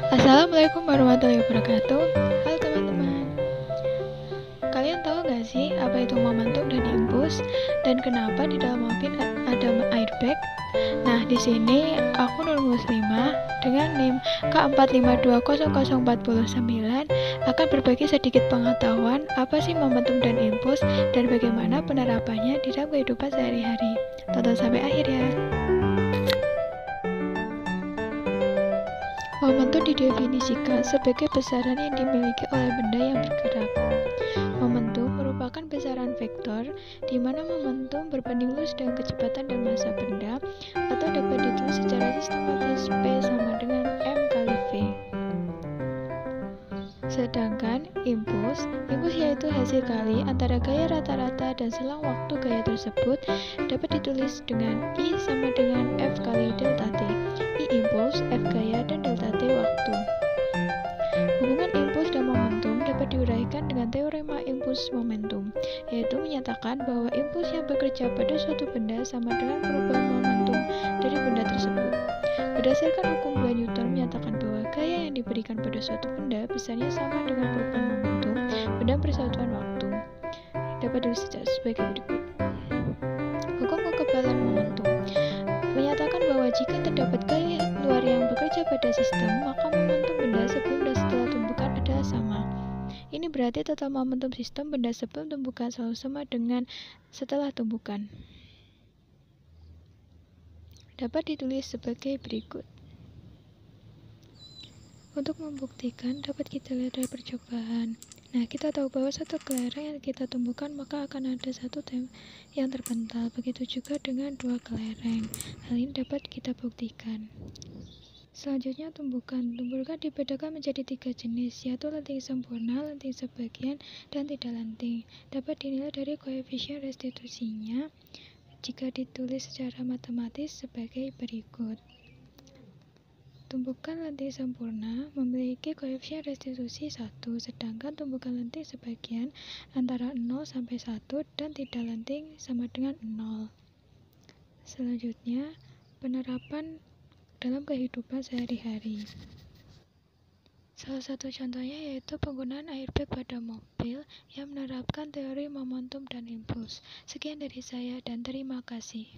Assalamualaikum warahmatullahi wabarakatuh. Halo teman-teman. Kalian tahu gak sih apa itu momentum dan impuls dan kenapa di dalam mobil ada airbag? Nah, di sini aku Nur Muslimah dengan NIM K45200409 akan berbagi sedikit pengetahuan apa sih momentum dan impuls dan bagaimana penerapannya di dalam kehidupan sehari-hari. Tonton sampai akhir ya. Momentum didefinisikan sebagai besaran yang dimiliki oleh benda yang bergerak. Momentum merupakan besaran vektor, di mana momentum berbanding lurus dengan kecepatan dan massa benda, atau dapat ditulis secara sistematis P sama dengan M kali V. Sedangkan impuls yaitu hasil kali antara gaya rata-rata dan selang waktu gaya tersebut dapat ditulis dengan I sama dengan F kali delta T. I impuls, F gaya, dan delta T waktu. Hubungan impuls dan momentum dapat diuraikan dengan teorema impuls momentum, yaitu menyatakan bahwa impuls yang bekerja pada suatu benda sama dengan perubahan momentum dari benda tersebut. Berdasarkan hukum 2 Newton menyatakan bahwa gaya yang diberikan pada suatu benda besarnya sama dengan perubahan momentum benda persatuan waktu. Dapat dilihat sebagai berikut. Hukum kekebalan momentum menyatakan bahwa jika terdapat gaya luar yang bekerja pada sistem, maka momentum benda sebelum dan setelah tumbukan adalah sama. Ini berarti total momentum sistem benda sebelum tumbukan selalu sama dengan setelah tumbukan. Dapat ditulis sebagai berikut. Untuk membuktikan, dapat kita lihat dari percobaan. Nah, kita tahu bahwa satu kelereng yang kita tumbuhkan maka akan ada satu yang terpental. Begitu juga dengan dua kelereng. Hal ini dapat kita buktikan. Selanjutnya tumbukan. Tumbukan dibedakan menjadi 3 jenis, yaitu lenting sempurna, lenting sebagian, dan tidak lenting. Dapat dinilai dari koefisien restitusinya jika ditulis secara matematis sebagai berikut. Tumbukan lenting sempurna memiliki koefisien restitusi 1, sedangkan tumbukan lenting sebagian antara 0 sampai 1 dan tidak lenting sama dengan 0. Selanjutnya, penerapan dalam kehidupan sehari-hari. Salah satu contohnya yaitu penggunaan airbag pada mobil yang menerapkan teori momentum dan impuls. Sekian dari saya dan terima kasih.